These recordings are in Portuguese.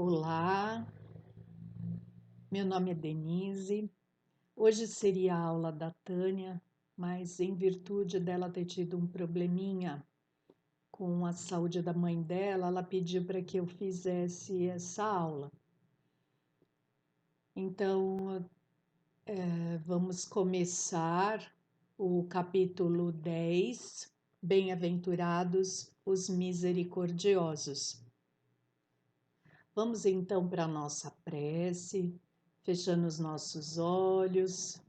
Olá, meu nome é Denise. Hoje seria a aula da Tânia, mas em virtude dela ter tido um probleminha com a saúde da mãe dela, ela pediu para que eu fizesse essa aula. Então, vamos começar o capítulo 10, Bem-aventurados os misericordiosos. Vamos então para a nossa prece, fechando os nossos olhos,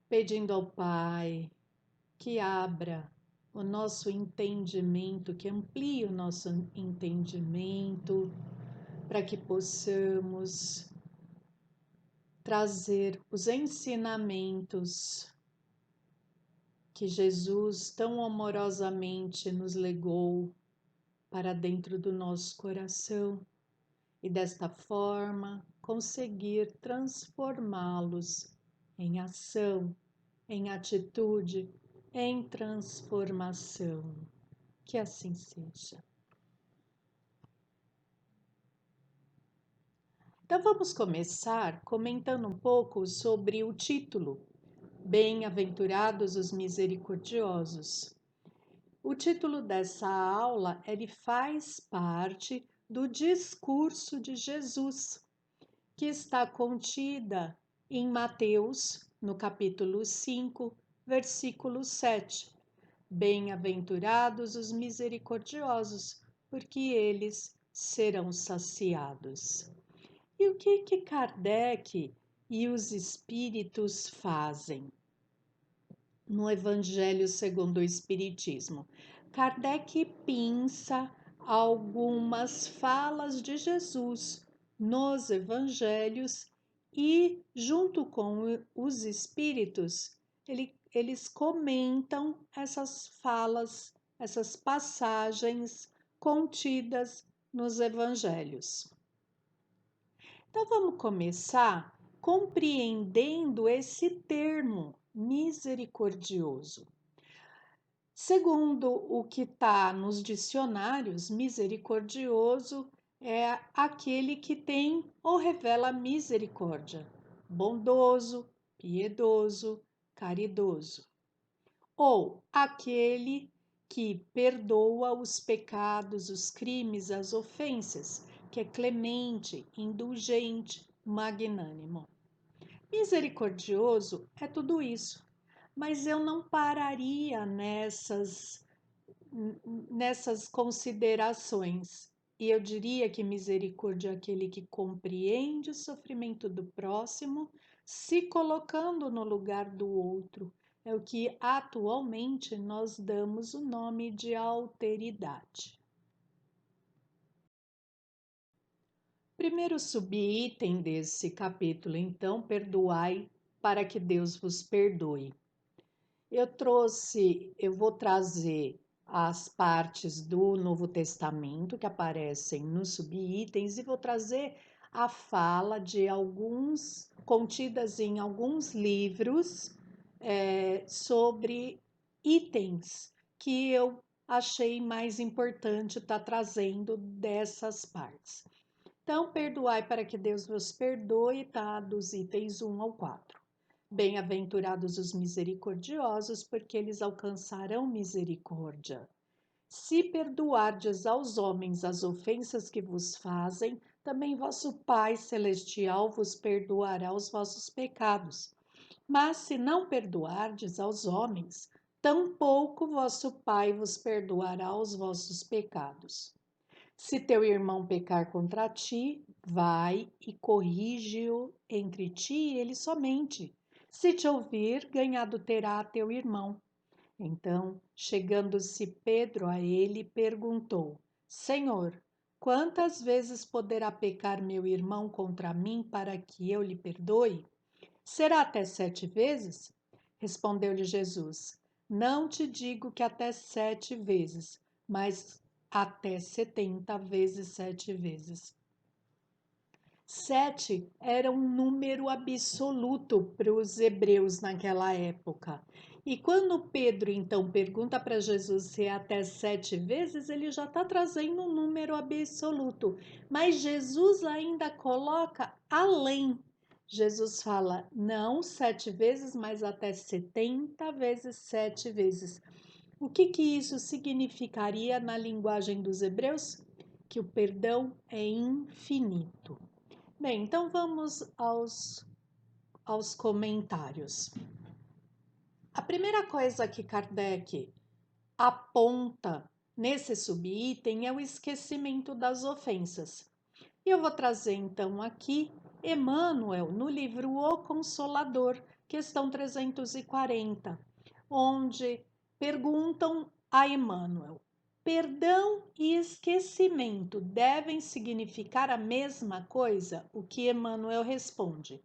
pedindo ao Pai que abra o nosso entendimento, que amplie o nosso entendimento, para que possamos trazer os ensinamentos que Jesus tão amorosamente nos legou para dentro do nosso coração e desta forma conseguir transformá-los em ação, em atitude, em transformação. Que assim seja. Então vamos começar comentando um pouco sobre o título: Bem-aventurados os misericordiosos. O título dessa aula, ele faz parte do discurso de Jesus, que está contida em Mateus, no capítulo 5, versículo 7. Bem-aventurados os misericordiosos, porque eles serão saciados. E o que Kardec e os espíritos fazem no Evangelho segundo o Espiritismo? Kardec pinça algumas falas de Jesus nos evangelhos e, junto com os espíritos, eles comentam essas falas, essas passagens contidas nos evangelhos. Então vamos começar compreendendo esse termo misericordioso. Segundo o que está nos dicionários, misericordioso é aquele que tem ou revela misericórdia, bondoso, piedoso, caridoso, ou aquele que perdoa os pecados, os crimes, as ofensas, que é clemente, indulgente, magnânimo. Misericordioso é tudo isso, mas eu não pararia nessas considerações. E eu diria que misericórdia é aquele que compreende o sofrimento do próximo, se colocando no lugar do outro. É o que atualmente nós damos o nome de alteridade. Primeiro subitem desse capítulo, então, perdoai para que Deus vos perdoe. Eu vou trazer as partes do Novo Testamento que aparecem nos subitens e vou trazer a fala de alguns, contidas em alguns livros, sobre itens que eu achei mais importante estar trazendo dessas partes. Então, perdoai para que Deus vos perdoe, tá? Dos itens 1 ao 4. Bem-aventurados os misericordiosos, porque eles alcançarão misericórdia. Se perdoardes aos homens as ofensas que vos fazem, também vosso Pai Celestial vos perdoará os vossos pecados. Mas se não perdoardes aos homens, tampouco vosso Pai vos perdoará os vossos pecados. Se teu irmão pecar contra ti, vai e corrige-o entre ti e ele somente. Se te ouvir, ganhado terá teu irmão. Então, chegando-se Pedro a ele, perguntou: Senhor, quantas vezes poderá pecar meu irmão contra mim para que eu lhe perdoe? Será até 7 vezes? Respondeu-lhe Jesus: Não te digo que até 7 vezes, mas até 70 vezes 7 vezes. 7 era um número absoluto para os hebreus naquela época. E quando Pedro então pergunta para Jesus se é até 7 vezes, ele já está trazendo um número absoluto. Mas Jesus ainda coloca além. Jesus fala não 7 vezes, mas até 70 vezes 7 vezes. O que isso significaria na linguagem dos hebreus? Que o perdão é infinito. Bem, então vamos aos comentários. A primeira coisa que Kardec aponta nesse subitem é o esquecimento das ofensas. E eu vou trazer então aqui Emmanuel no livro O Consolador, questão 340, onde perguntam a Emmanuel: perdão e esquecimento devem significar a mesma coisa? O que Emmanuel responde: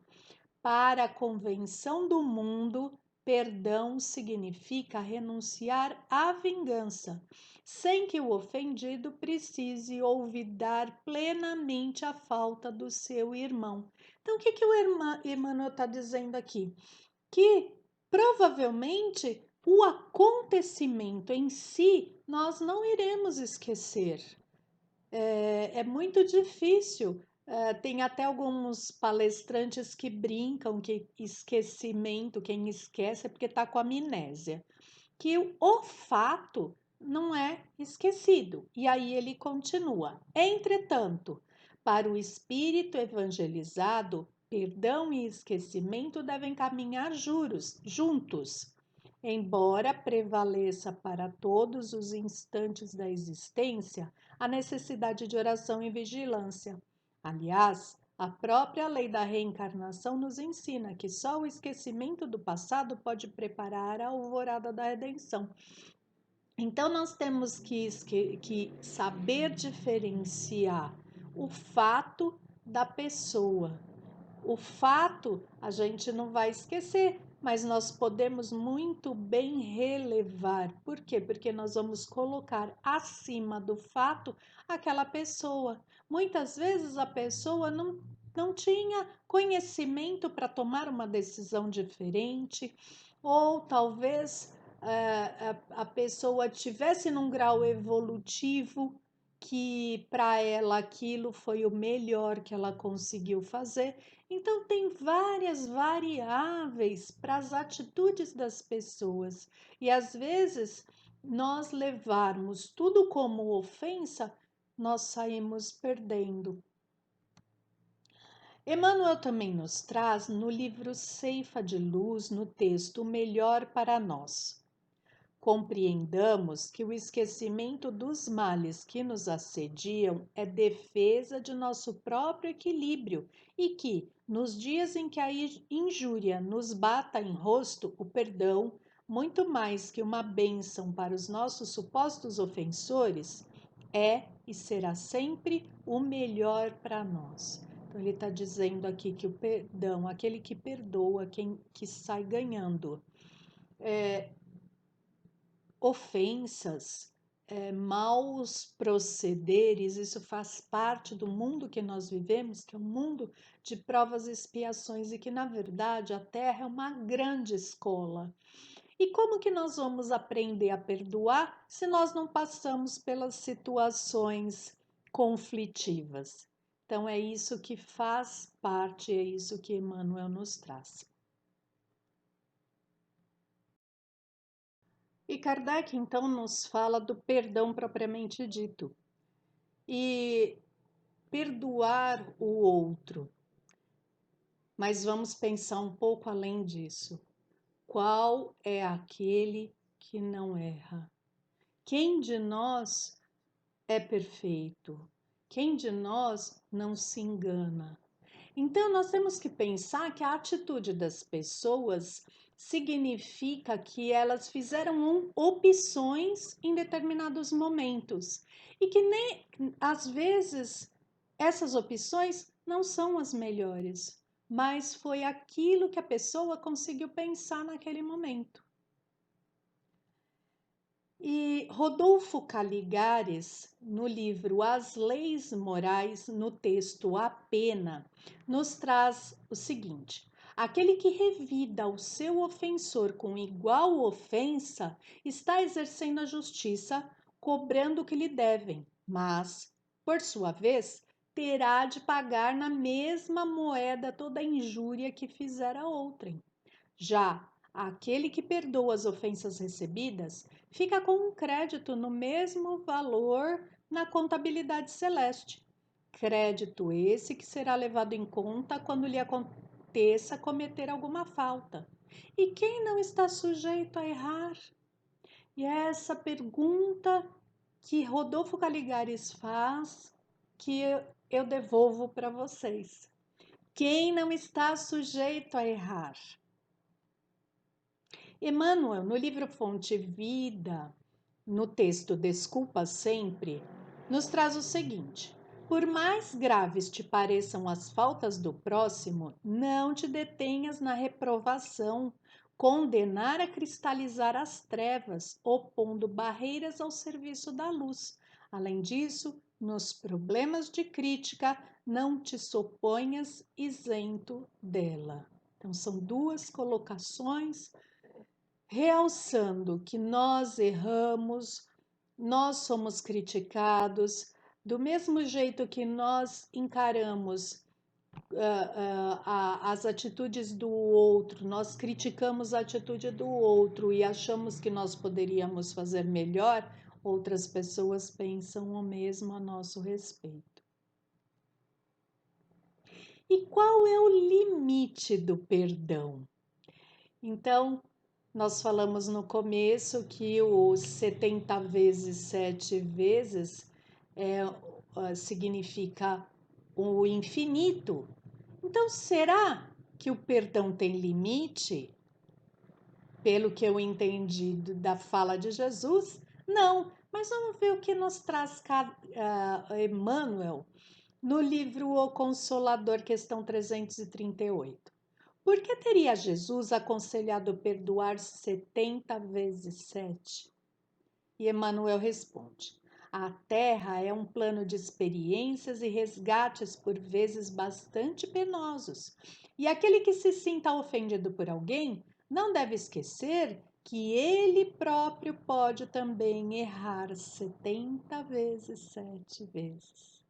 para a convenção do mundo, perdão significa renunciar à vingança, sem que o ofendido precise olvidar plenamente a falta do seu irmão. Então, o que o Emmanuel está dizendo aqui? Que provavelmente o acontecimento em si nós não iremos esquecer. É muito difícil. Tem até alguns palestrantes que brincam que esquecimento, quem esquece é porque está com amnésia. Que o fato não é esquecido. E aí ele continua. Entretanto, para o espírito evangelizado, perdão e esquecimento devem caminhar juntos. Embora prevaleça para todos os instantes da existência a necessidade de oração e vigilância. Aliás, a própria lei da reencarnação nos ensina que só o esquecimento do passado pode preparar a alvorada da redenção. Então, nós temos que saber diferenciar o fato da pessoa. O fato a gente não vai esquecer, mas nós podemos muito bem relevar. Por quê? Porque nós vamos colocar acima do fato aquela pessoa. Muitas vezes a pessoa não tinha conhecimento para tomar uma decisão diferente, ou talvez a pessoa tivesse num grau evolutivo que para ela aquilo foi o melhor que ela conseguiu fazer. Então, tem várias variáveis para as atitudes das pessoas. E às vezes, nós levarmos tudo como ofensa, nós saímos perdendo. Emmanuel também nos traz no livro Ceifa de Luz, no texto O Melhor para Nós. Compreendamos que o esquecimento dos males que nos assediam é defesa de nosso próprio equilíbrio e que, nos dias em que a injúria nos bata em rosto, o perdão, muito mais que uma bênção para os nossos supostos ofensores, é e será sempre o melhor para nós. Então, ele está dizendo aqui que o perdão, aquele que perdoa, quem que sai ganhando. Ofensas, maus procederes, isso faz parte do mundo que nós vivemos, que é um mundo de provas e expiações, e que, na verdade, a Terra é uma grande escola. E como que nós vamos aprender a perdoar se nós não passamos pelas situações conflitivas? Então, é isso que faz parte, é isso que Emmanuel nos traz. E Kardec, então, nos fala do perdão propriamente dito. E perdoar o outro. Mas vamos pensar um pouco além disso. Qual é aquele que não erra? Quem de nós é perfeito? Quem de nós não se engana? Então, nós temos que pensar que a atitude das pessoas significa que elas fizeram opções em determinados momentos e que nem às vezes essas opções não são as melhores, mas foi aquilo que a pessoa conseguiu pensar naquele momento. E Rodolfo Caligares, no livro As Leis Morais, no texto A Pena, nos traz o seguinte: Aquele que revida o seu ofensor com igual ofensa está exercendo a justiça, cobrando o que lhe devem, mas, por sua vez, terá de pagar na mesma moeda toda a injúria que fizera a outrem. Já aquele que perdoa as ofensas recebidas fica com um crédito no mesmo valor na contabilidade celeste. Crédito esse que será levado em conta quando lhe aconteça cometer alguma falta. E quem não está sujeito a errar? E é essa pergunta que Rodolfo Caligares faz que eu devolvo para vocês. Quem não está sujeito a errar? Emmanuel, no livro Fonte Vida, no texto Desculpa Sempre, nos traz o seguinte: por mais graves te pareçam as faltas do próximo, não te detenhas na reprovação, condenar a cristalizar as trevas, opondo barreiras ao serviço da luz. Além disso, nos problemas de crítica, não te suponhas isento dela. Então, são duas colocações realçando que nós erramos, nós somos criticados, do mesmo jeito que nós encaramos as atitudes do outro, nós criticamos a atitude do outro e achamos que nós poderíamos fazer melhor, outras pessoas pensam o mesmo a nosso respeito. E qual é o limite do perdão? Então, nós falamos no começo que o 70 vezes 7 vezes significa o infinito. Então, será que o perdão tem limite? Pelo que eu entendi da fala de Jesus, não. Mas vamos ver o que nos traz Emmanuel no livro O Consolador, questão 338. Por que teria Jesus aconselhado perdoar 70 vezes 7? E Emmanuel responde: a terra é um plano de experiências e resgates por vezes bastante penosos. E aquele que se sinta ofendido por alguém não deve esquecer que ele próprio pode também errar 70 vezes 7 vezes.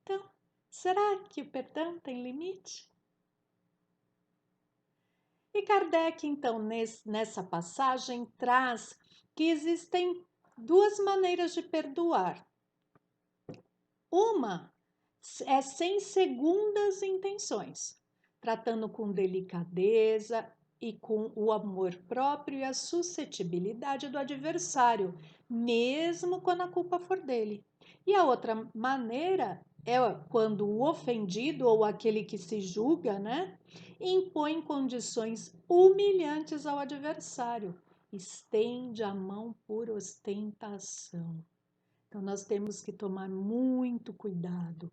Então, será que o perdão tem limite? E Kardec, então, nessa passagem, traz que existem duas maneiras de perdoar. Uma é sem segundas intenções, tratando com delicadeza e com o amor próprio e a suscetibilidade do adversário, mesmo quando a culpa for dele. E a outra maneira é quando o ofendido ou aquele que se julga, né, impõe condições humilhantes ao adversário, estende a mão por ostentação. Então, nós temos que tomar muito cuidado,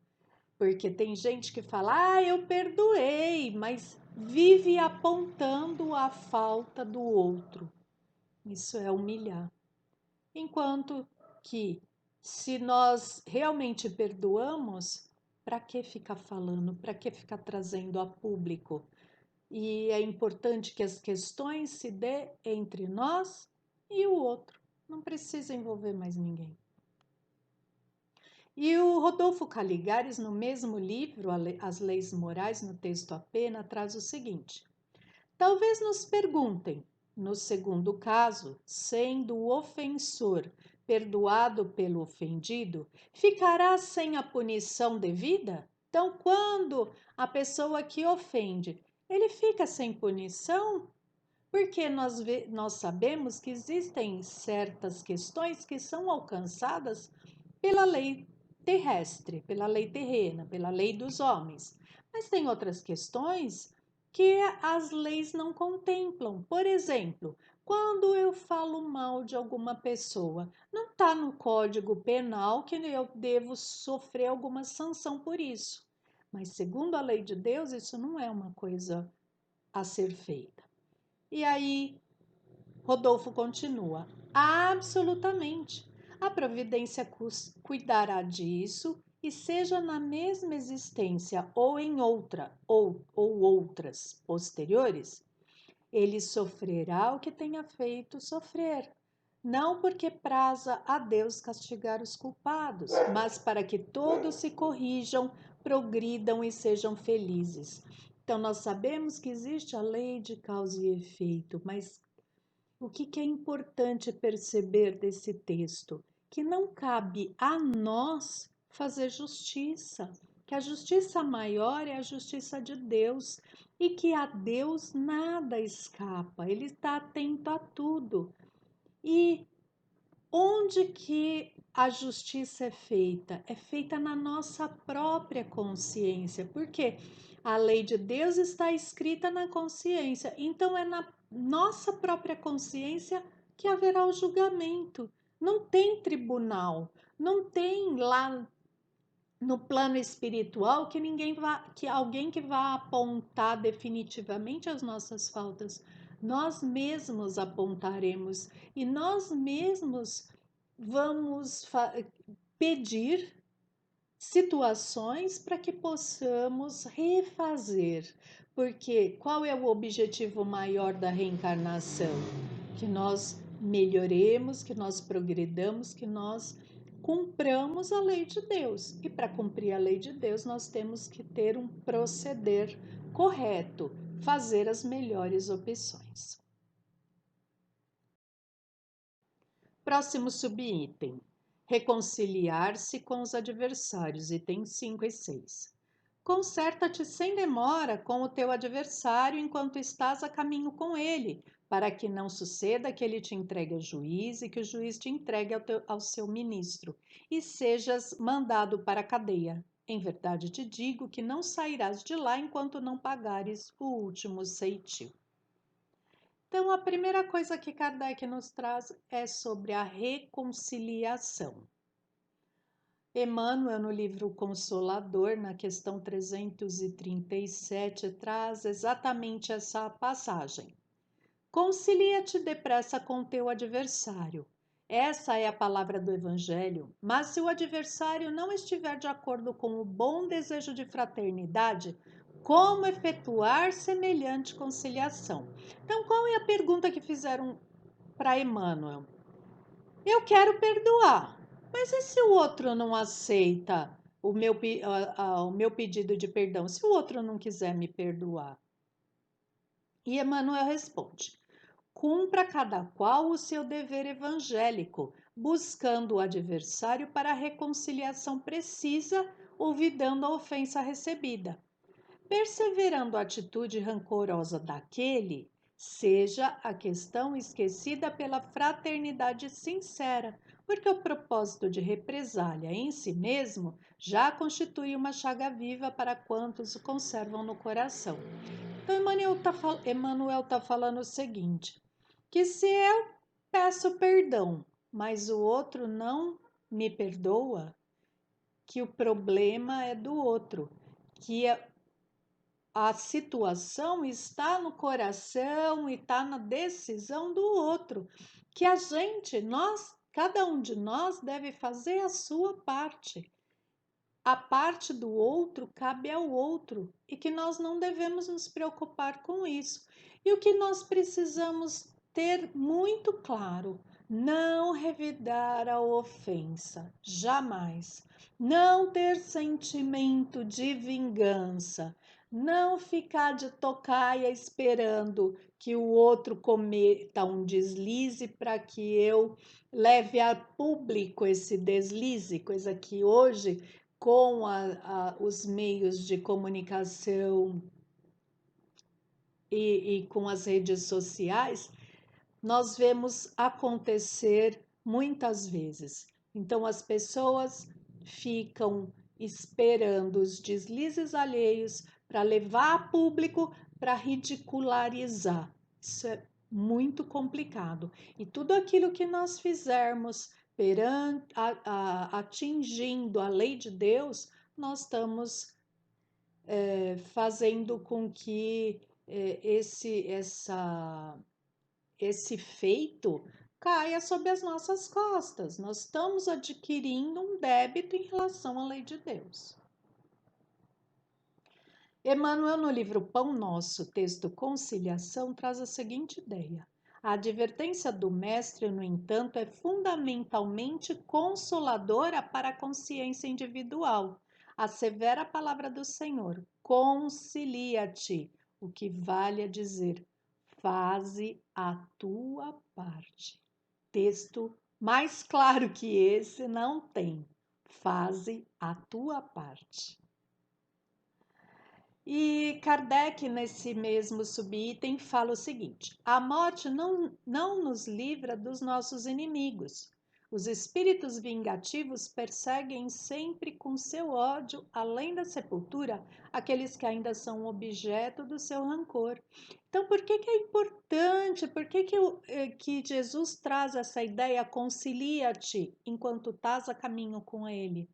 porque tem gente que fala, eu perdoei, mas vive apontando a falta do outro. Isso é humilhar. Enquanto que, se nós realmente perdoamos, para que ficar falando? Para que ficar trazendo a público? E é importante que as questões se dê entre nós e o outro. Não precisa envolver mais ninguém. E o Rodolfo Caligares, no mesmo livro, As Leis Morais, no texto A Pena, traz o seguinte: talvez nos perguntem, no segundo caso, sendo o ofensor perdoado pelo ofendido, ficará sem a punição devida? Então, quando a pessoa que ofende, ele fica sem punição? Porque nós sabemos que existem certas questões que são alcançadas pela lei terrestre, pela lei terrena, pela lei dos homens. Mas tem outras questões que as leis não contemplam. Por exemplo, quando eu falo mal de alguma pessoa, não está no Código Penal que eu devo sofrer alguma sanção por isso. Mas, segundo a lei de Deus, isso não é uma coisa a ser feita. E aí, Rodolfo continua: absolutamente. A providência cuidará disso e seja na mesma existência ou em outra ou outras posteriores, ele sofrerá o que tenha feito sofrer, não porque praza a Deus castigar os culpados, mas para que todos se corrijam, progridam e sejam felizes. Então, nós sabemos que existe a lei de causa e efeito, mas o que é importante perceber desse texto? Que não cabe a nós fazer justiça, que a justiça maior é a justiça de Deus e que a Deus nada escapa, Ele está atento a tudo. E onde que a justiça é feita? É feita na nossa própria consciência, porque a lei de Deus está escrita na consciência, então é na nossa própria consciência que haverá o julgamento. Não tem tribunal, não tem lá no plano espiritual que alguém que vá apontar definitivamente as nossas faltas. Nós mesmos apontaremos e nós mesmos vamos pedir situações para que possamos refazer. Porque qual é o objetivo maior da reencarnação? Que nós melhoremos, que nós progredamos, que nós cumpramos a lei de Deus. E para cumprir a lei de Deus, nós temos que ter um proceder correto, fazer as melhores opções. Próximo subitem: reconciliar-se com os adversários, itens 5 e 6. Conserta-te sem demora com o teu adversário enquanto estás a caminho com ele, para que não suceda que ele te entregue ao juiz e que o juiz te entregue ao seu ministro, e sejas mandado para a cadeia. Em verdade te digo que não sairás de lá enquanto não pagares o último ceitil. Então, a primeira coisa que Kardec nos traz é sobre a reconciliação. Emmanuel, no livro Consolador, na questão 337, traz exatamente essa passagem. Concilia-te depressa com teu adversário. Essa é a palavra do Evangelho, mas se o adversário não estiver de acordo com o bom desejo de fraternidade, como efetuar semelhante conciliação? Então, qual é a pergunta que fizeram para Emmanuel? Eu quero perdoar, mas e se o outro não aceita o meu pedido de perdão? Se o outro não quiser me perdoar? E Emmanuel responde: cumpra cada qual o seu dever evangélico, buscando o adversário para a reconciliação precisa, olvidando a ofensa recebida. Perseverando a atitude rancorosa daquele, seja a questão esquecida pela fraternidade sincera, porque o propósito de represália em si mesmo já constitui uma chaga viva para quantos o conservam no coração. Então, Emmanuel está falando o seguinte, que se eu peço perdão, mas o outro não me perdoa, que o problema é do outro, que a situação está no coração e está na decisão do outro, que cada um de nós deve fazer a sua parte. A parte do outro cabe ao outro e que nós não devemos nos preocupar com isso. E o que nós precisamos ter muito claro: não revidar a ofensa, jamais. Não ter sentimento de vingança, não ficar de tocaia esperando que o outro cometa um deslize para que eu leve a público esse deslize, coisa que hoje com os meios de comunicação e com as redes sociais, nós vemos acontecer muitas vezes. Então, as pessoas ficam esperando os deslizes alheios para levar a público, para ridicularizar. Isso é muito complicado. E tudo aquilo que nós fizermos atingindo a lei de Deus, nós estamos fazendo com que esse feito caia sobre as nossas costas. Nós estamos adquirindo um débito em relação à lei de Deus. Emmanuel, no livro Pão Nosso, texto Conciliação, traz a seguinte ideia. A advertência do mestre, no entanto, é fundamentalmente consoladora para a consciência individual. A severa palavra do Senhor, concilia-te, o que vale a dizer, faze a tua parte. Texto mais claro que esse não tem. Faze a tua parte. E Kardec, nesse mesmo subitem, fala o seguinte: a morte não nos livra dos nossos inimigos. Os espíritos vingativos perseguem sempre com seu ódio, além da sepultura, aqueles que ainda são objeto do seu rancor. Então, por que é importante? Por que Jesus traz essa ideia, concilia-te enquanto estás a caminho com ele?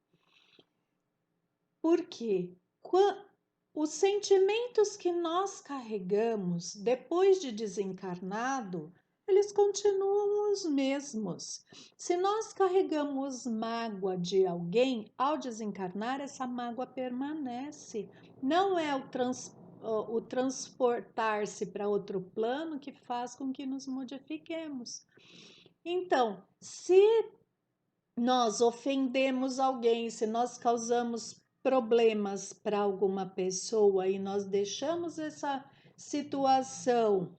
Porque os sentimentos que nós carregamos depois de desencarnado, eles continuam os mesmos. Se nós carregamos mágoa de alguém, ao desencarnar, essa mágoa permanece. Não é o transportar-se para outro plano que faz com que nos modifiquemos. Então, se nós ofendemos alguém, se nós causamos problemas para alguma pessoa e nós deixamos essa situação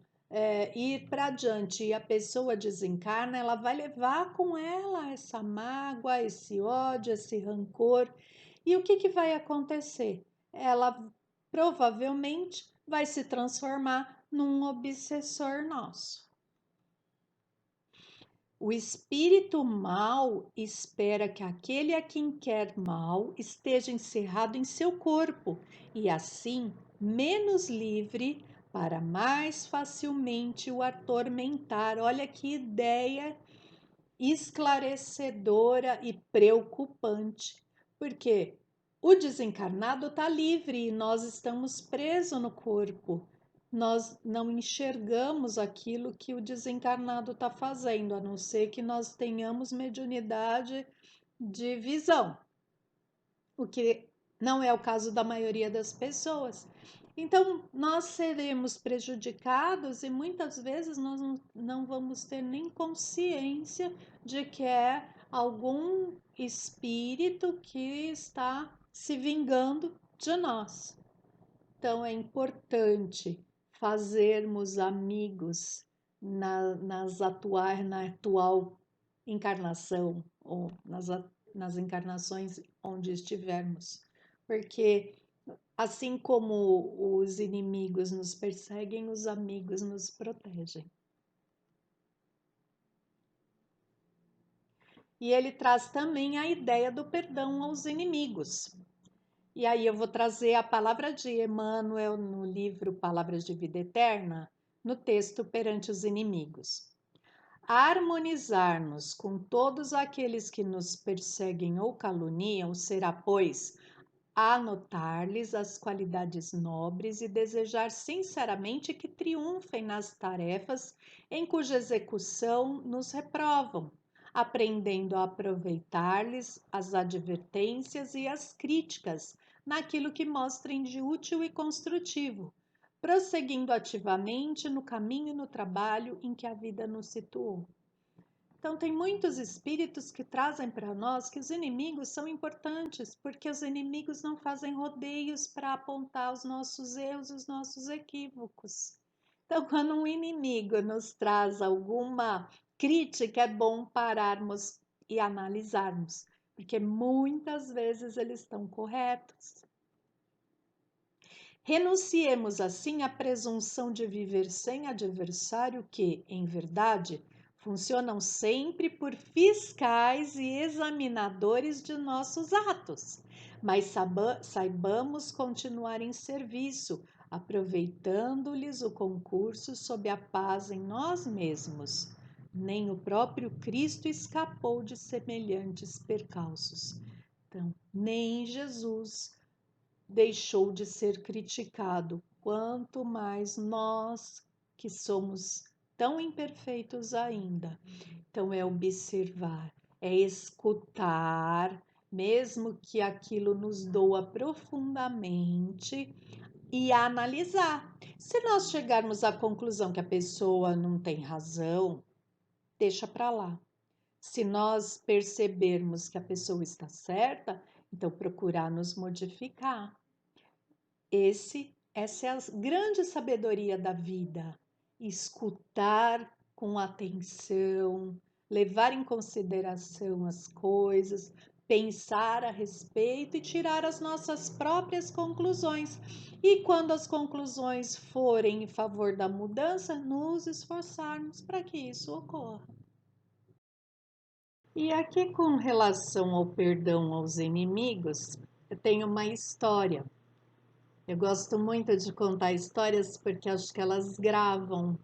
ir para adiante e a pessoa desencarna, ela vai levar com ela essa mágoa, esse ódio, esse rancor. E o que vai acontecer? Ela provavelmente vai se transformar num obsessor nosso. O espírito mau espera que aquele a quem quer mal esteja encerrado em seu corpo e, assim, menos livre para mais facilmente o atormentar. Olha que ideia esclarecedora e preocupante, porque o desencarnado está livre e nós estamos presos no corpo. Nós não enxergamos aquilo que o desencarnado está fazendo, a não ser que nós tenhamos mediunidade de visão, o que não é o caso da maioria das pessoas. Então, nós seremos prejudicados e muitas vezes nós não vamos ter nem consciência de que é algum espírito que está se vingando de nós. Então, é importante fazermos amigos na atual encarnação ou nas encarnações onde estivermos, porque assim como os inimigos nos perseguem, os amigos nos protegem. E ele traz também a ideia do perdão aos inimigos. E aí eu vou trazer a palavra de Emmanuel no livro Palavras de Vida Eterna, no texto Perante os Inimigos. Harmonizar-nos com todos aqueles que nos perseguem ou caluniam será, pois, anotar-lhes as qualidades nobres e desejar sinceramente que triunfem nas tarefas em cuja execução nos reprovam, aprendendo a aproveitar-lhes as advertências e as críticas naquilo que mostrem de útil e construtivo, prosseguindo ativamente no caminho e no trabalho em que a vida nos situou. Então, tem muitos espíritos que trazem para nós que os inimigos são importantes, porque os inimigos não fazem rodeios para apontar os nossos erros, os nossos equívocos. Então, quando um inimigo nos traz alguma crítica, é bom pararmos e analisarmos, porque muitas vezes eles estão corretos. Renunciemos assim à presunção de viver sem adversário que, em verdade, funcionam sempre por fiscais e examinadores de nossos atos, mas saibamos continuar em serviço, aproveitando-lhes o concurso sob a paz em nós mesmos. Nem o próprio Cristo escapou de semelhantes percalços. Então, nem Jesus deixou de ser criticado, quanto mais nós que somos tão imperfeitos ainda. Então, é observar, é escutar, mesmo que aquilo nos doa profundamente, e analisar. Se nós chegarmos à conclusão que a pessoa não tem razão, deixa para lá. Se nós percebermos que a pessoa está certa, então procurar nos modificar. Essa é a grande sabedoria da vida. Escutar com atenção, levar em consideração as coisas, pensar a respeito e tirar as nossas próprias conclusões. E quando as conclusões forem em favor da mudança, nos esforçarmos para que isso ocorra. E aqui, com relação ao perdão aos inimigos, eu tenho uma história. Eu gosto muito de contar histórias porque acho que elas gravam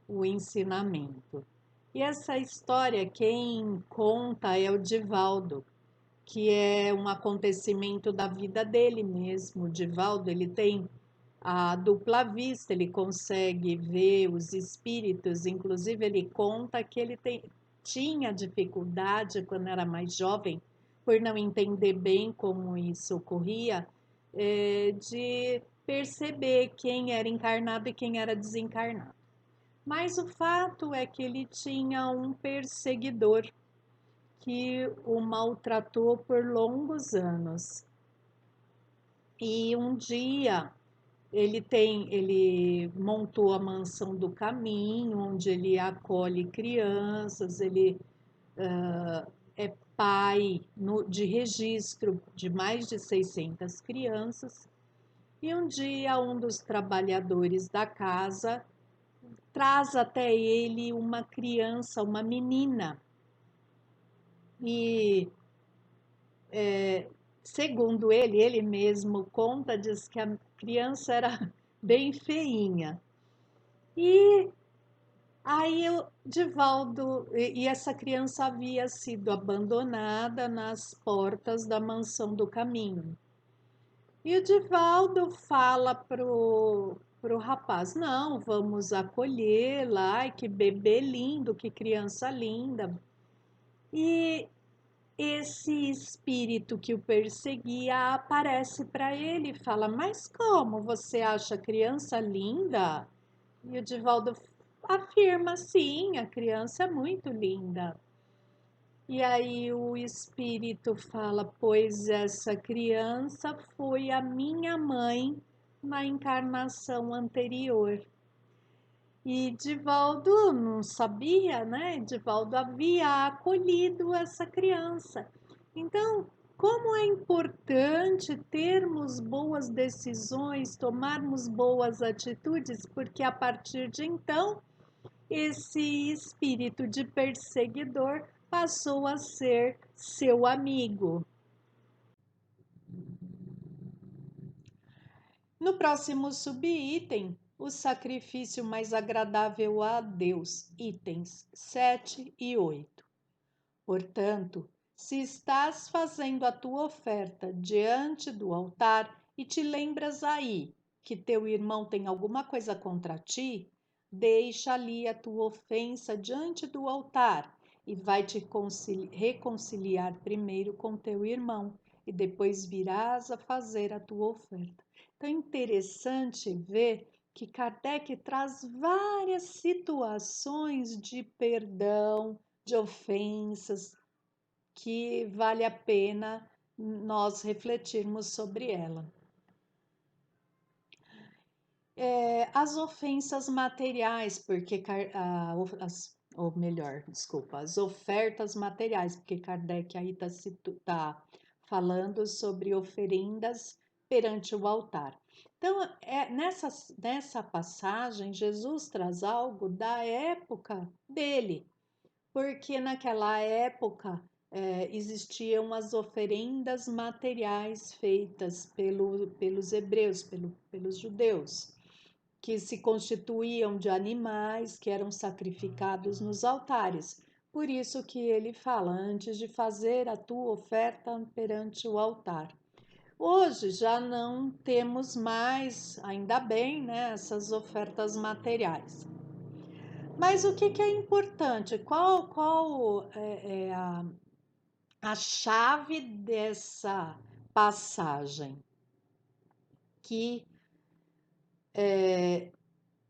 o ensinamento. E essa história, quem conta é o Divaldo, que é um acontecimento da vida dele mesmo. O Divaldo, ele tem a dupla vista, ele consegue ver os espíritos, inclusive ele conta que tinha dificuldade quando era mais jovem, por não entender bem como isso ocorria, de perceber quem era encarnado e quem era desencarnado. Mas o fato é que ele tinha um perseguidor que o maltratou por longos anos. E um dia ele montou a mansão do caminho, onde ele acolhe crianças, ele é pai de registro de mais de 600 crianças. E um dia um dos trabalhadores da casa traz até ele uma criança, uma menina. E segundo ele mesmo conta, diz que a criança era bem feinha. E aí o Divaldo, e essa criança havia sido abandonada nas portas da mansão do caminho. E o Divaldo fala pro rapaz, não, vamos acolhê-la, ai, que bebê lindo, que criança linda. E esse espírito que o perseguia aparece para ele e fala, mas como você acha a criança linda? E o Divaldo afirma, sim, a criança é muito linda. E aí o espírito fala, pois essa criança foi a minha mãe na encarnação anterior. E Divaldo não sabia, né? Divaldo havia acolhido essa criança. Então, como é importante termos boas decisões, tomarmos boas atitudes, porque a partir de então, esse espírito de perseguidor passou a ser seu amigo. No próximo subitem, o sacrifício mais agradável a Deus, itens 7 e 8. Portanto, se estás fazendo a tua oferta diante do altar e te lembras aí que teu irmão tem alguma coisa contra ti, deixa ali a tua ofensa diante do altar e vai te reconciliar primeiro com teu irmão e depois virás a fazer a tua oferta. Então é interessante ver que Kardec traz várias situações de perdão, de ofensas, que vale a pena nós refletirmos sobre ela. As ofensas materiais, porque ou melhor, desculpa, as ofertas materiais, porque Kardec aí tá falando sobre oferendas perante o altar. Então, nessa passagem, Jesus traz algo da época dele, porque naquela época existiam as oferendas materiais feitas pelos hebreus, pelos judeus, que se constituíam de animais que eram sacrificados nos altares. Por isso que ele fala, antes de fazer a tua oferta perante o altar. Hoje já não temos mais, ainda bem, né, essas ofertas materiais. Mas o que que é importante? Qual é a chave dessa passagem? Que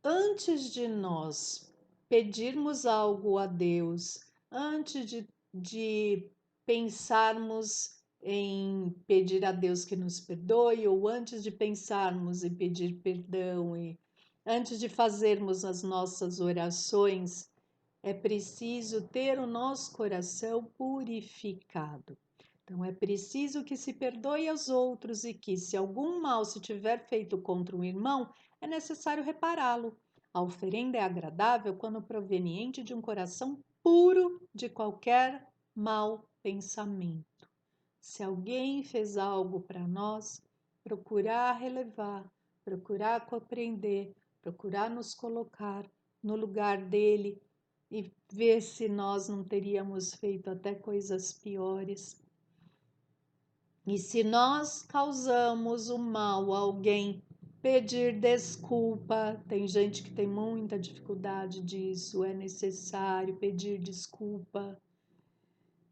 antes de nós pedirmos algo a Deus, antes de pensarmos em pedir a Deus que nos perdoe, ou antes de pensarmos em pedir perdão, e antes de fazermos as nossas orações, é preciso ter o nosso coração purificado. Então, é preciso que se perdoe aos outros e que, se algum mal se tiver feito contra um irmão, é necessário repará-lo. A oferenda é agradável quando proveniente de um coração puro de qualquer mau pensamento. Se alguém fez algo para nós, procurar relevar, procurar compreender, procurar nos colocar no lugar dele e ver se nós não teríamos feito até coisas piores. E se nós causamos o mal a alguém, pedir desculpa. Tem gente que tem muita dificuldade disso, é necessário pedir desculpa.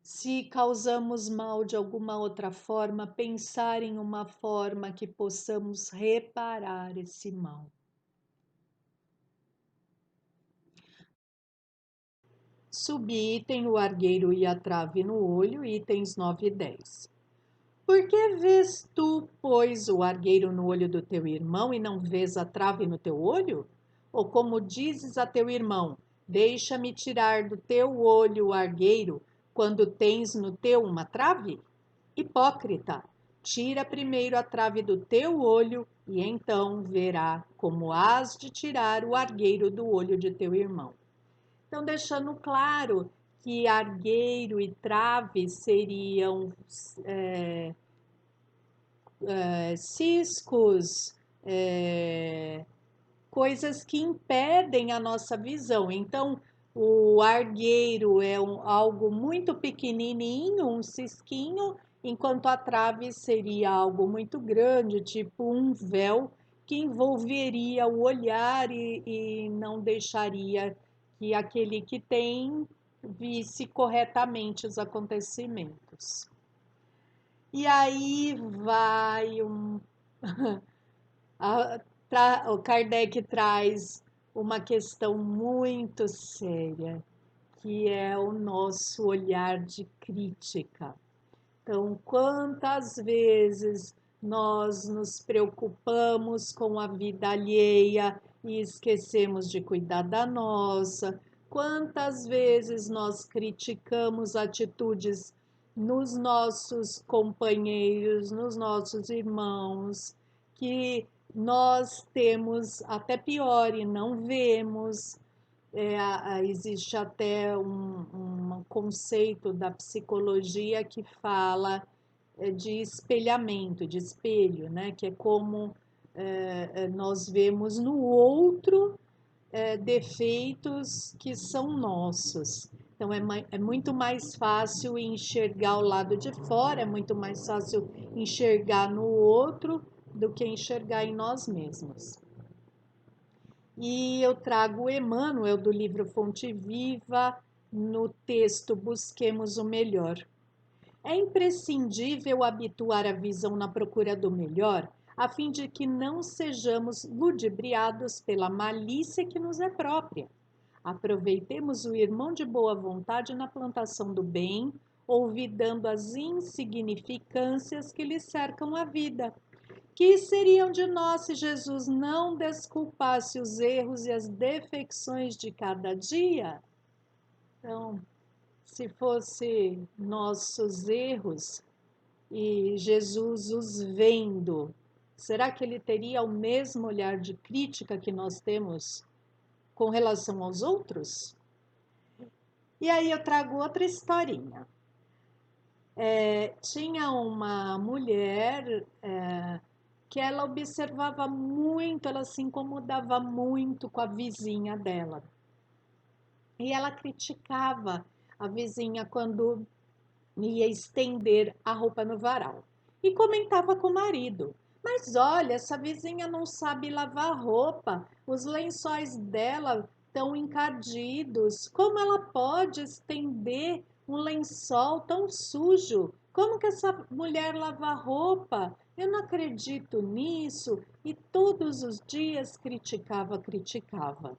Se causamos mal de alguma outra forma, pensar em uma forma que possamos reparar esse mal. Subitem o argueiro e a trave no olho, itens 9 e 10. Por que vês tu, pois, o argueiro no olho do teu irmão e não vês a trave no teu olho? Ou como dizes a teu irmão, deixa-me tirar do teu olho o argueiro, quando tens no teu uma trave? Hipócrita, tira primeiro a trave do teu olho, e então verá como hás de tirar o argueiro do olho de teu irmão. Então, deixando claro que argueiro e trave seriam ciscos, coisas que impedem a nossa visão. Então, o argueiro é algo muito pequenininho, um cisquinho, enquanto a trave seria algo muito grande, tipo um véu que envolveria o olhar e não deixaria que aquele que tem visse corretamente os acontecimentos. E aí vai o Kardec traz uma questão muito séria, que é o nosso olhar de crítica. Então, quantas vezes nós nos preocupamos com a vida alheia e esquecemos de cuidar da nossa? Quantas vezes nós criticamos atitudes nos nossos companheiros, nos nossos irmãos, que nós temos até pior e não vemos? Existe até um conceito da psicologia que fala de espelhamento, de espelho, né? Que é como nós vemos no outro defeitos que são nossos. Então, é muito mais fácil enxergar o lado de fora, é muito mais fácil enxergar no outro do que enxergar em nós mesmos. E eu trago Emmanuel do livro Fonte Viva no texto Busquemos o Melhor. É imprescindível habituar a visão na procura do melhor, a fim de que não sejamos ludibriados pela malícia que nos é própria. Aproveitemos o irmão de boa vontade na plantação do bem, olvidando as insignificâncias que lhe cercam a vida. Que seriam de nós se Jesus não desculpasse os erros e as defecções de cada dia? Então, se fosse nossos erros e Jesus os vendo, será que ele teria o mesmo olhar de crítica que nós temos com relação aos outros? E aí eu trago outra historinha. Tinha uma mulher que ela observava muito, ela se incomodava muito com a vizinha dela. E ela criticava a vizinha quando ia estender a roupa no varal. E comentava com o marido: Mas olha, essa vizinha não sabe lavar roupa, os lençóis dela estão encardidos. Como ela pode estender um lençol tão sujo? Como que essa mulher lava roupa? Eu não acredito nisso. E todos os dias criticava, criticava.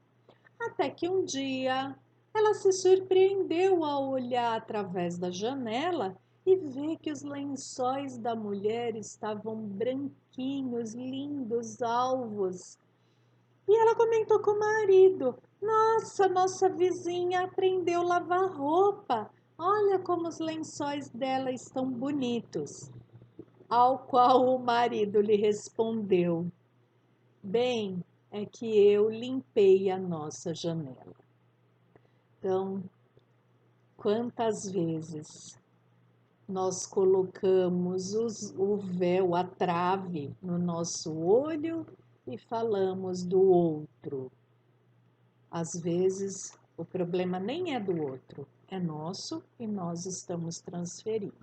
Até que um dia ela se surpreendeu ao olhar através da janela e ver que os lençóis da mulher estavam branquinhos, lindos, alvos. E ela comentou com o marido: Nossa, nossa vizinha aprendeu a lavar roupa. Olha como os lençóis dela estão bonitos. Ao qual o marido lhe respondeu: Bem, é que eu limpei a nossa janela. Então, quantas vezes nós colocamos o véu, a trave no nosso olho e falamos do outro? Às vezes, o problema nem é do outro, é nosso e nós estamos transferindo.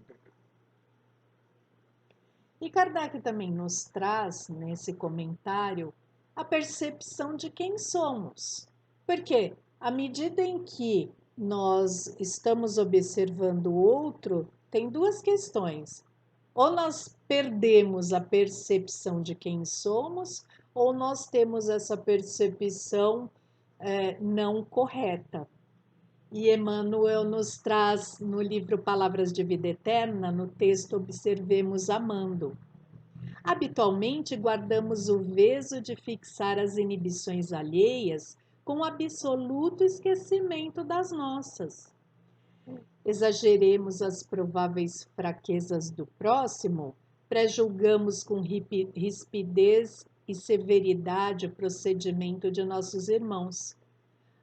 E Kardec também nos traz, nesse comentário, a percepção de quem somos. Porque, à medida em que nós estamos observando o outro, tem duas questões. Ou nós perdemos a percepção de quem somos, ou nós temos essa percepção não correta. E Emmanuel nos traz no livro Palavras de Vida Eterna, no texto Observemos Amando. Habitualmente guardamos o veso de fixar as inibições alheias com absoluto esquecimento das nossas. Exageremos as prováveis fraquezas do próximo, pré-julgamos com rispidez e severidade o procedimento de nossos irmãos.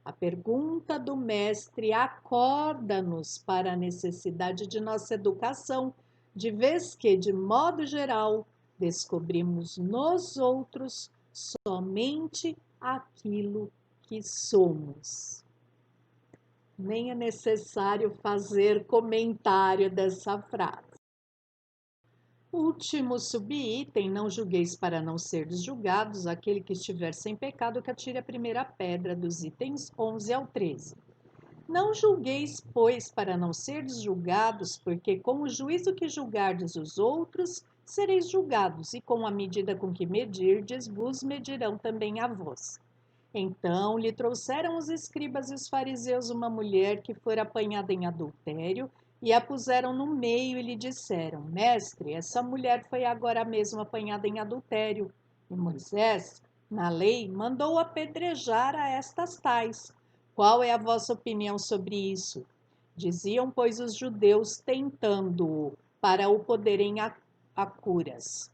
A pergunta do mestre acorda-nos para a necessidade de nossa educação, de vez que, de modo geral, descobrimos nos outros somente aquilo que somos. Nem é necessário fazer comentário dessa frase. Último subitem, não julgueis para não seres julgados, aquele que estiver sem pecado que atire a primeira pedra, dos itens 11 ao 13. Não julgueis, pois, para não seres julgados, porque com o juízo que julgardes os outros, sereis julgados, e com a medida com que medirdes, vos medirão também a vós. Então lhe trouxeram os escribas e os fariseus uma mulher que fora apanhada em adultério, e a puseram no meio e lhe disseram: Mestre, essa mulher foi agora mesmo apanhada em adultério. E Moisés, na lei, mandou apedrejar a estas tais. Qual é a vossa opinião sobre isso? Diziam, pois, os judeus, tentando-o, para o poderem a curas.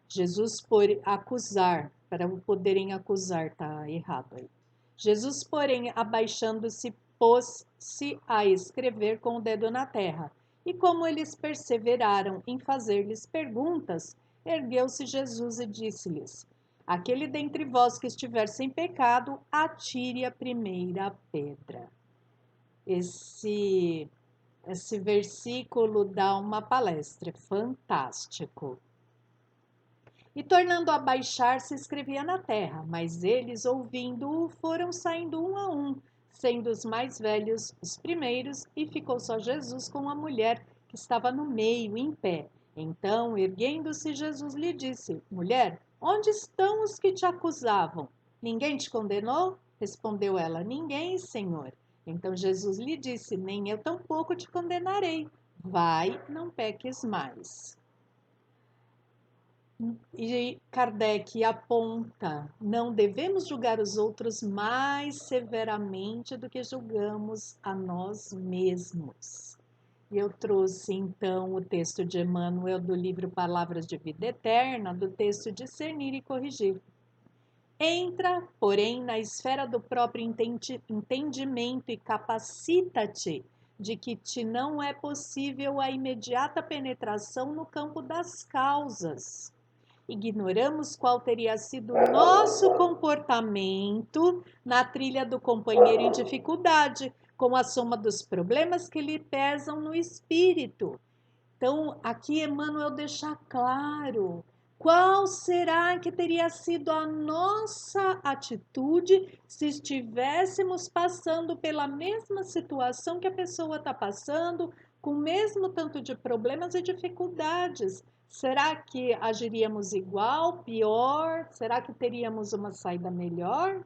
Jesus por acusar, para o poderem acusar, tá errado aí. Jesus, porém, abaixando-se, pôs-se a escrever com o dedo na terra. E como eles perseveraram em fazer-lhes perguntas, ergueu-se Jesus e disse-lhes: Aquele dentre vós que estiver sem pecado, atire a primeira pedra. Esse versículo dá uma palestra, fantástico. E tornando a baixar-se, escrevia na terra, mas eles, ouvindo-o, foram saindo um a um, sendo os mais velhos os primeiros, e ficou só Jesus com a mulher que estava no meio, em pé. Então, erguendo-se, Jesus lhe disse: Mulher, onde estão os que te acusavam? Ninguém te condenou? Respondeu ela: Ninguém, Senhor. Então Jesus lhe disse: Nem eu tampouco te condenarei. Vai, não peques mais. E Kardec aponta: não devemos julgar os outros mais severamente do que julgamos a nós mesmos. E eu trouxe então o texto de Emmanuel do livro Palavras de Vida Eterna, do texto Discernir e Corrigir. Entra, porém, na esfera do próprio entendimento e capacita-te de que te não é possível a imediata penetração no campo das causas. Ignoramos qual teria sido o nosso comportamento na trilha do companheiro em dificuldade, com a soma dos problemas que lhe pesam no espírito. Então, aqui Emmanuel deixa claro, Qual será que teria sido a nossa atitude se estivéssemos passando pela mesma situação que a pessoa está passando, com o mesmo tanto de problemas e dificuldades? Será que agiríamos igual, pior? Será que teríamos uma saída melhor?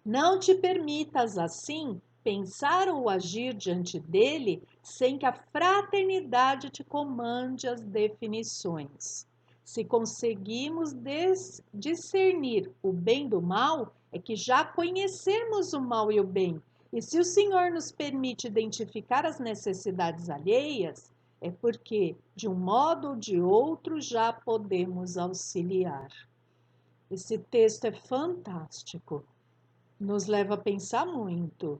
Não te permitas, assim, pensar ou agir diante dele sem que a fraternidade te comande as definições. Se conseguimos discernir o bem do mal, é que já conhecemos o mal e o bem. E se o Senhor nos permite identificar as necessidades alheias, é porque, de um modo ou de outro, já podemos auxiliar. Esse texto é fantástico, nos leva a pensar muito.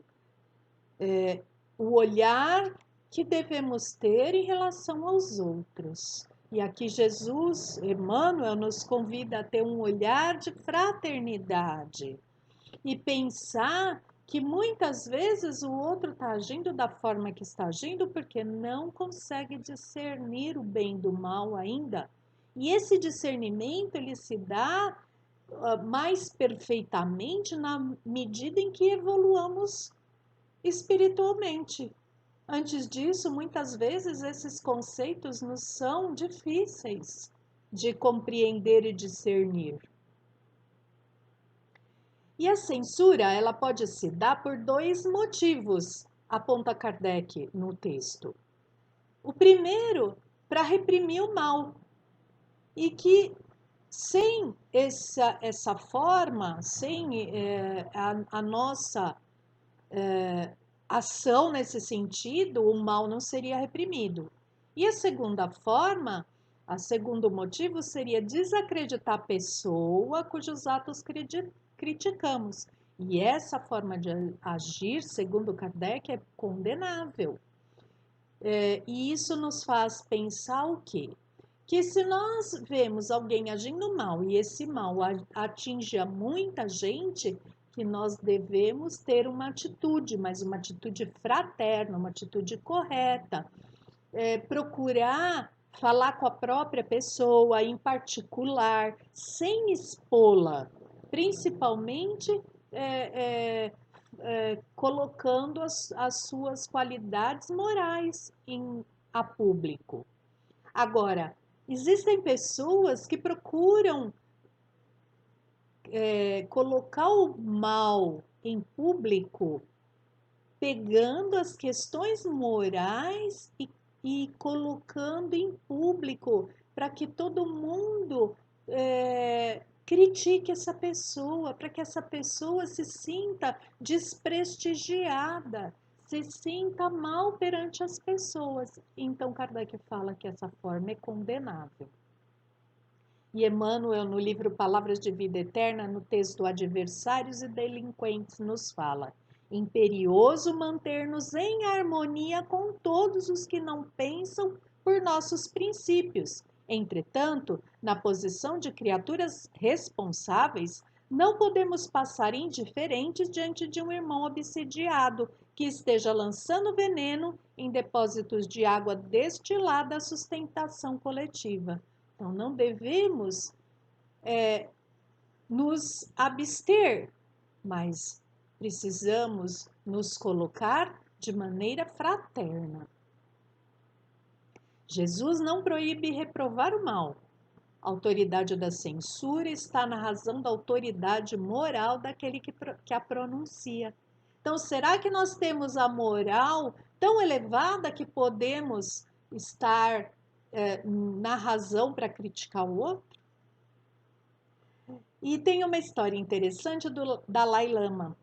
O olhar que devemos ter em relação aos outros. E aqui Jesus, Emmanuel, nos convida a ter um olhar de fraternidade e pensar que muitas vezes o outro está agindo da forma que está agindo porque não consegue discernir o bem do mal ainda. E esse discernimento ele se dá mais perfeitamente na medida em que evoluamos espiritualmente. Antes disso, muitas vezes esses conceitos nos são difíceis de compreender e discernir. E a censura, ela pode se dar por dois motivos, aponta Kardec no texto. O primeiro, para reprimir o mal, e que sem essa forma, sem a nossa ação nesse sentido, o mal não seria reprimido. E a segunda forma, a segundo motivo, seria desacreditar a pessoa cujos atos criticamos. E essa forma de agir, segundo Kardec, é condenável. E isso nos faz pensar o quê? Que se nós vemos alguém agindo mal e esse mal atinge a muita gente, que nós devemos ter uma atitude, mas uma atitude fraterna, uma atitude correta, procurar falar com a própria pessoa em particular, sem expô-la, principalmente colocando as suas qualidades morais a público. Agora, existem pessoas que procuram colocar o mal em público, pegando as questões morais e colocando em público para que todo mundo critique essa pessoa, para que essa pessoa se sinta desprestigiada, se sinta mal perante as pessoas. Então, Kardec fala que essa forma é condenável. E Emmanuel, no livro Palavras de Vida Eterna, no texto Adversários e Delinquentes, nos fala: imperioso manter-nos em harmonia com todos os que não pensam por nossos princípios. Entretanto, na posição de criaturas responsáveis, não podemos passar indiferentes diante de um irmão obsidiado que esteja lançando veneno em depósitos de água destilada à sustentação coletiva. Então, não devemos nos abster, mas precisamos nos colocar de maneira fraterna. Jesus não proíbe reprovar o mal. A autoridade da censura está na razão da autoridade moral daquele que a pronuncia. Então, será que nós temos a moral tão elevada que podemos estar na razão para criticar o outro? E tem uma história interessante do Dalai Lama.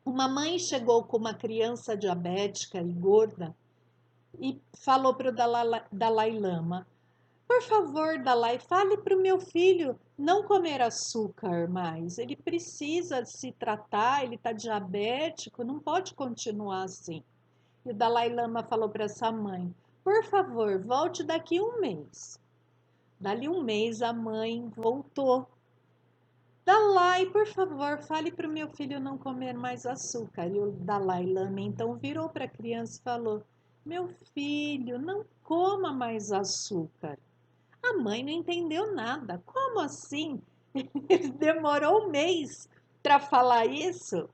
Uma mãe chegou com uma criança diabética e gorda e falou para o Dalai Lama: por favor, Dalai, fale para o meu filho não comer açúcar mais. Ele precisa se tratar, ele está diabético, não pode continuar assim. E o Dalai Lama falou para essa mãe: por favor, volte daqui um mês. Dali um mês, a mãe voltou. Dalai, por favor, fale para o meu filho não comer mais açúcar. E o Dalai Lama então virou para a criança e falou: meu filho, não coma mais açúcar. A mãe não entendeu nada. Como assim? Ele demorou um mês para falar isso?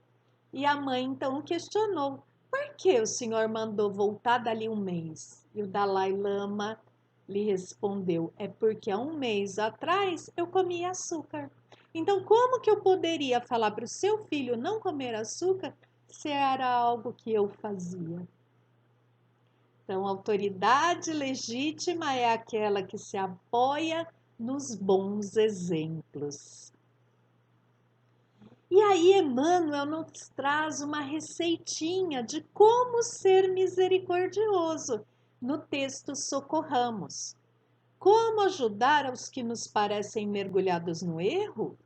E a mãe então questionou: por que o senhor mandou voltar dali um mês? E o Dalai Lama lhe respondeu: é porque há um mês atrás eu comia açúcar. Então, como que eu poderia falar para o seu filho não comer açúcar se era algo que eu fazia? Então, a autoridade legítima é aquela que se apoia nos bons exemplos. E aí, Emmanuel nos traz uma receitinha de como ser misericordioso no texto Socorramos. Como ajudar aos que nos parecem mergulhados no erro?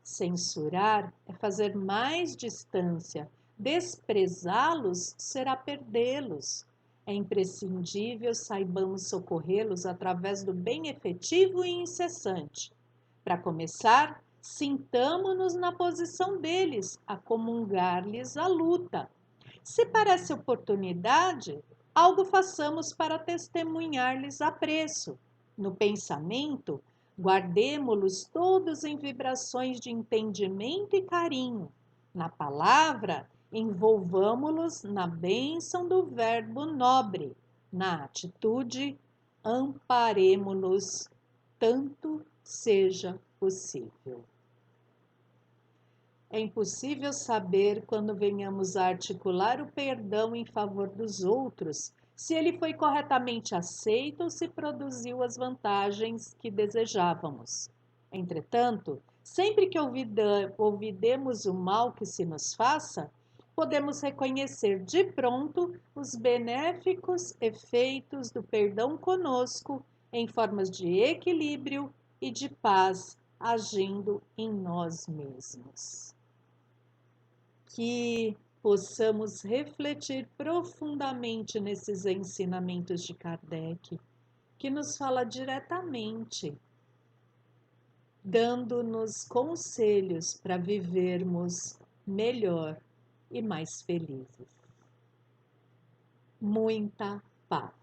Censurar é fazer mais distância, desprezá-los será perdê-los. É imprescindível saibamos socorrê-los através do bem efetivo e incessante. Para começar, sintamo-nos na posição deles, a comungar-lhes a luta. Se parece oportunidade, algo façamos para testemunhar-lhes apreço. No pensamento, guardemo-los todos em vibrações de entendimento e carinho. Na palavra, envolvamo-los na bênção do verbo nobre. Na atitude, amparemo-los tanto seja possível. É impossível saber quando venhamos a articular o perdão em favor dos outros, se ele foi corretamente aceito ou se produziu as vantagens que desejávamos. Entretanto, sempre que ouvidemos o mal que se nos faça, podemos reconhecer de pronto os benéficos efeitos do perdão conosco em formas de equilíbrio e de paz agindo em nós mesmos. Que possamos refletir profundamente nesses ensinamentos de Kardec, que nos fala diretamente, dando-nos conselhos para vivermos melhor e mais felizes. Muita paz.